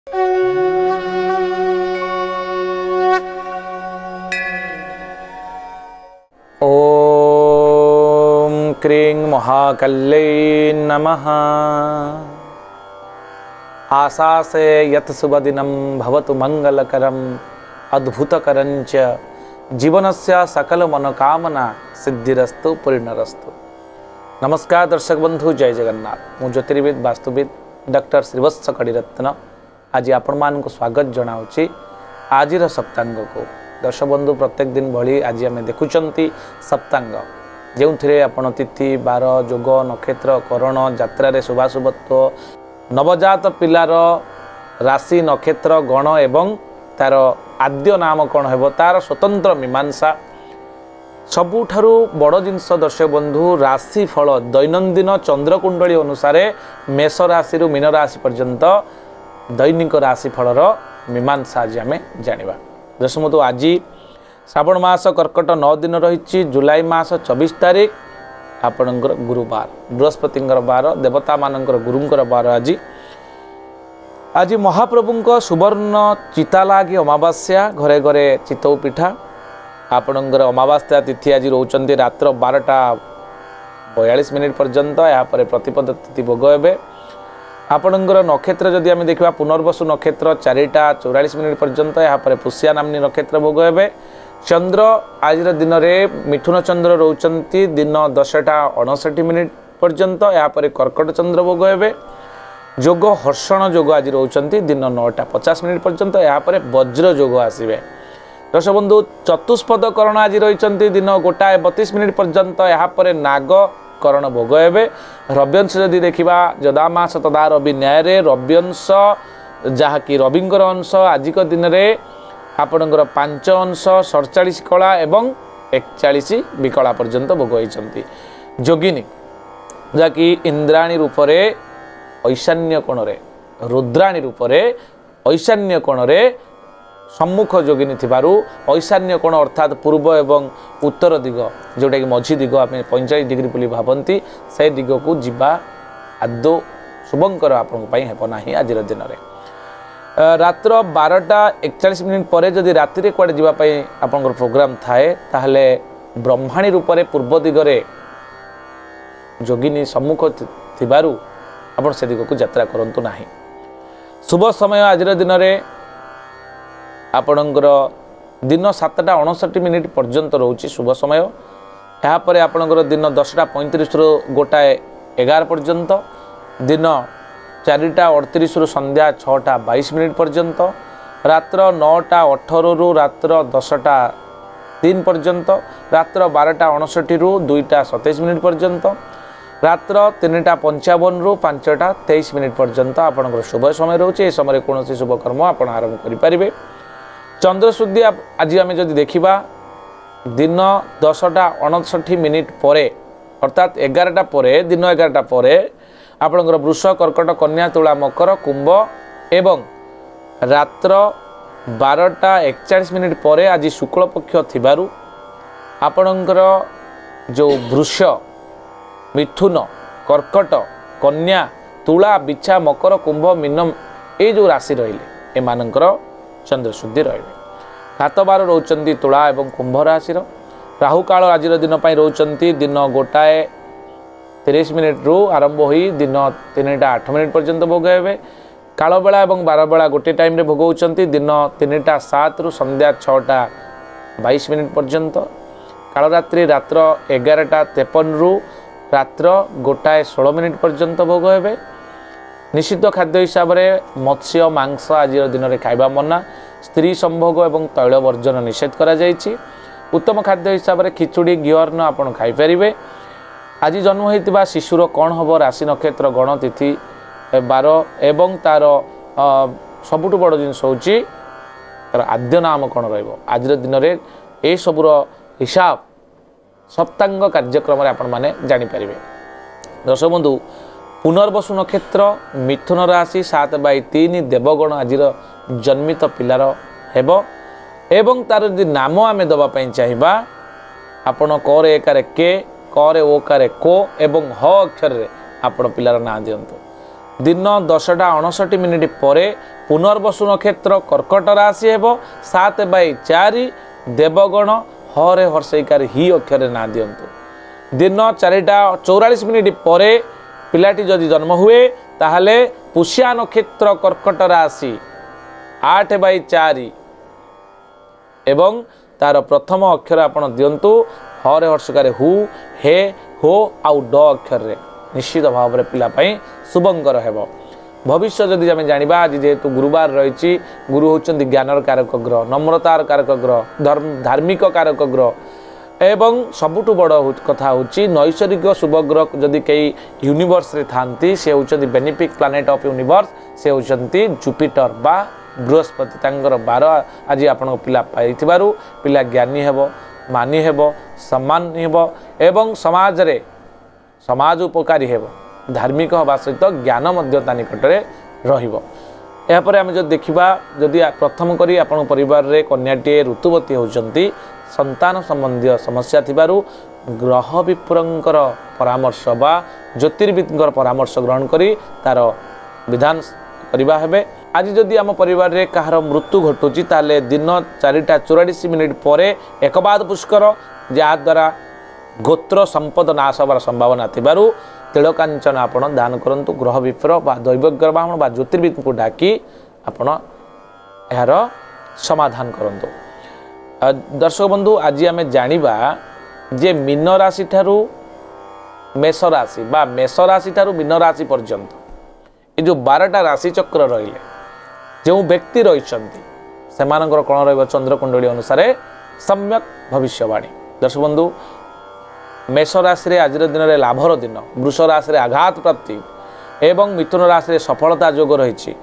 ओम क्रीं महाकल्यै नमः। आशासे यत् शुभदिनं भवतु मंगलकरं अद्भुतकरञ्च जीवनस्य सकल मनोकामना सिद्धिरस्तु पूर्णरस्तु। नमस्कार दर्शक बंधु, जय जगन्नाथ। मु ज्योतिर्विद वास्तुविद डॉक्टर श्रीवत्स कड़ीरत्न आज आपण मानक स्वागत जनाऊँगी आज सप्तांग को। दर्शक बंधु, प्रत्येक दिन भली आज आम देखुंट सप्तांग जो आपण तिथि बार जोग नक्षत्र करण यात्रा शुभाशुभत्व नवजात पिलार राशि नक्षत्र गण एवं तार आद्य नाम कौन है तार स्वतंत्र मीमांसा सबुठारु बड़ जिनस। दर्शक बंधु, राशि फल दैनंदिन चंद्रकुंडली अनुसार मेष राशि रु मीन राशि पर्यंत दैनिक राशि फलर मीमांसा आज आम जानिबा। दर्शक बंधु, आज श्रावण मास कर्कट 9 दिन रही जुलाई मास 24 तारीख आपणकर गुरुवार बृहस्पति बार देवता मानकर गुरुंकर बार। आज महाप्रभुंक सुवर्ण चिता लागी अमावास्या घरे घरे चितौ पिठा आपणकर अमावास्या तिथि आज रोचंती रात्र 12:42 पर्यंत। यापर प्रतिपद तिथि भोग हे आपणकर नक्षत्र जदि आम देखा पुनर्वसु नक्षत्र 4:44 पर्यंत। यापर पुष्या नामनी नक्षत्र भोग हे। चंद्र आज दिन में मिथुन चंद्र रोचंती दिन 10:59 पर्यंत। यापर कर्कट चंद्र भोग हे। जोग हर्षण जोग आज रोचंती दिन 9:50 पर्यंत। यापर वज्र जोग आसवे। दर्शक बंधु, चतुष्पद करण आज रही दिन 1:32 पर्यंत। यापर नाग करण भोग हे। रव्यंश जदि देखा जदा मास तदा रवि न्याय रव्यंश जहाँकि रविंकर अंश आज दिन में आपणकर 5 अंश 47 कला एवं 41 विकला पर्यंत भोग होती। जोगिनी जहाँकि इंद्राणी रूपरे ऐशान्य कोणरे रुद्राणी रूपरे ऐशान्य कोणरे सम्मुख जोगिनी थिबारु ऐशान्य कोण अर्थात पूर्व एवं उत्तर दिग जोटा कि मझी दिग आम 45 डिग्री बोली भावती से दिग को जीवा आदौ शुभंकर आपना आज दिन में। रात्र 12:41 पर जदि राति कड़े जावाई आपंकर प्रोग्राम थाए ताहले ब्रह्माणी रूपरे पूर्व दिगरे जोगिनी सम्मुख थिबारु आपण से दिग को यात्रा करंतु नाही। शुभ समय आज दिन में आपणकर दिन 7:59 पर्यंत रोचे शुभ समय। यापर आपणकर दिन 10:35 रु 1:11 पर्यंत। दिन 4:38 रु संध्या 6:22 पर्यंत। रात्र 9:18 रु रात्र 10:03 पर्यंत। रात्र 12:59 रु 2:27 पर्यंत। रात्र 3:55 रु 5:23 पर्यंत आपणकर शुभ समय रोचे। ए समय कौन शुभ कर्म आप आरंभ करें। चंद्रशुद्धि आज आम जदि देखा दिन 10:59 पर अर्थात 11टा पर दिन 11टा पर आपणकर वृष कर्कट कन्या तुला मकर कुंभ एवं रात्र 12:41 पर आज शुक्ल पक्ष थिबारु आपणकर जो वृष मिथुन कर्कट कन्या तुला बिछा मकर कुंभ मीन ये जो राशि रहिले एमानकर चंद्रशुद्धि रही। घातबार रोचंती तुला एवं कुंभ राशि। राहु काल आज दिन रोचंती दिन 1:30 रु आरंभ हो दिन 3:08 पर्यंत भोग हे। काल बेला एवं बार बेला गोटे टाइम रे भोग होचंती दिन 3:07 रु संध्या 6:22 पर्यंत। कालरात्रि रात्र 11:53 रु रात्र 1:16 पर्यंत भोग हे। निषिद्ध खाद्य हिसाब से मत्स्य मांस आज दिन में खाइबा मना। स्त्री संभोग एवं तैल वर्जन निषेध करा जायछि। उत्तम खाद्य हिसाब से खिचुड़ी घिअर्न आपन खाई परिबे। आज जन्म होइतिबा शिशुर कौन हम राशि नक्षत्र गण तिथि बार एवं तार सबुठ बड़ जिनस होछि तार आद्य नाम कौन रहिबो। आज दिन में ए सबुर हिसाब सप्तांग कार्यक्रम आपण माने जानि परिबे। दर्शक बंधु, पुनर्वसु नक्षत्र मिथुन राशि 7/3 देवगण आज जन्मित पिलार हेब एवं तार यदि नाम आम दवाई चाहिए आपण क रे एकार के क रे ओ कार को एवं ह अक्षर रे आपण पिलार ना दियंतु। दिन 10:59 पर पुनर्वसु नक्षत्र कर्कट राशि हेब 7/4 देवगण हरे हर्षैकार ही अक्षर ना दिंतु दिन 4:44 पर पिलाटी जदि जन्म हुए ताहले पुष्या नक्षत्र कर्कट राशि 8/4 एवं तार प्रथम अक्षर आपण दिंतु हरे हर्षकार हु हे हो आउ ड अक्षर रे निश्चित भाव में पिलापाई शुभंकर हेब। भविष्य जदि आम जाना आज जेहेतु गुरुवार रही गुरु होती ज्ञानर कारक ग्रह नम्रतार कारक ग्रह धार्मिक कारक ग्रह एवं सबुठु बड़ कथा हूँ नैसर्गिक शुभग्रह जदि कई यूनिवर्स रे थांती से होती बेनिफिक प्लानेट ऑफ यूनिवर्स से होती जुपिटर बा बृहस्पति तांकर 12 आज आपण पिला पाई पिला ज्ञानी हेब मानी हेब सम्मान हेब एवं समाज रे समाज उपकारी हेब धार्मिक हवा सहित ज्ञान मध्यता निकट में रहिबो। यापर आम जो देखा जदि प्रथम करी आपण परिवार रे कन्याटे ऋतुवती होचंती संतान संबंधी समस्या थिबारु ग्रह विप्रंकर परामर्श बा ज्योतिर्विदर परामर्श ग्रहण करी तार विधान करबा हेबे। आज जदि आम परिवार रे कहार मृत्यु घटुची ताले दिन 4:44 पर एकबाद पुष्कर जहाद्वारा गोत्र संपद नाश होवार संभावना थिबारु तिलकांचन आपण दान करंतु ग्रह विप्र बा दैवज्ञ ब्राह्मण बा ज्योतिर्विद को डाकी आपण यार समाधान करंतु। दर्शक बंधु आज आम जानिबा जे मीन राशि ठारू मेष राशि बा मेष राशि ठारू मीन राशि पर्यंत ये जो 12टा राशि चक्र रहिले जो व्यक्ति रही से कौन रही चंद्रकुंडली अनुसार सम्यक भविष्यवाणी। दर्शक बंधु मेष राशि आज दिन में लाभर दिन वृष राशि आघात प्राप्ति एवं मिथुन राशि सफलता जोग रही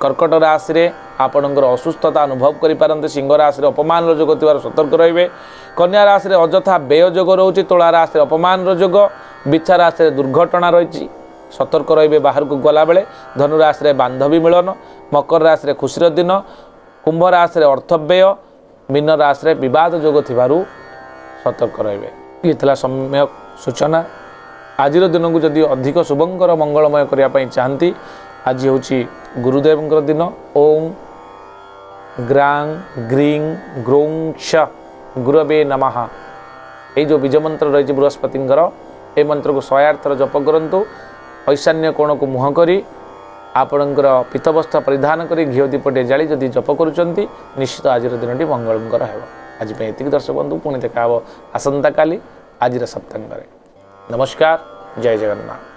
कर्कट राशि आपणकर असुस्थता अनुभव करें सिंह राशि अपमान जोग थी सतर्क रे कन्या राशि अजथा व्यय जोग रोचे तुला राशि अपमान जोग बिछा राशि दुर्घटना रही सतर्क रे बाहर को गला बेले धनु राशि बांधवी मिलन मकर राशि खुशीर दिन कुंभ राशि अर्थव्यय मीन राशि बद जोग थी सतर्क रे ये सम्यक सूचना। आज दिन को जदि अधिक शुभंकर मंगलमय करने चाहती आज हूँ गुरुदेव दिन ओं ग्रां ग्रीं ग्रों क्ष गुरवे नमः ये जो बीज मंत्र रही बृहस्पति ये मंत्र को 108 थर जप करूँ ईशान्य कोण को मुह करी आपणकर पीतवस्त्र परिधान करी घीओ दीपटे जाली जदि जप करुँच निश्चित आज दिन मंगलकर हो। आज ये दर्शक बंधु पुणी देखा आसंता काली आज सप्तांग। नमस्कार, जय जगन्नाथ।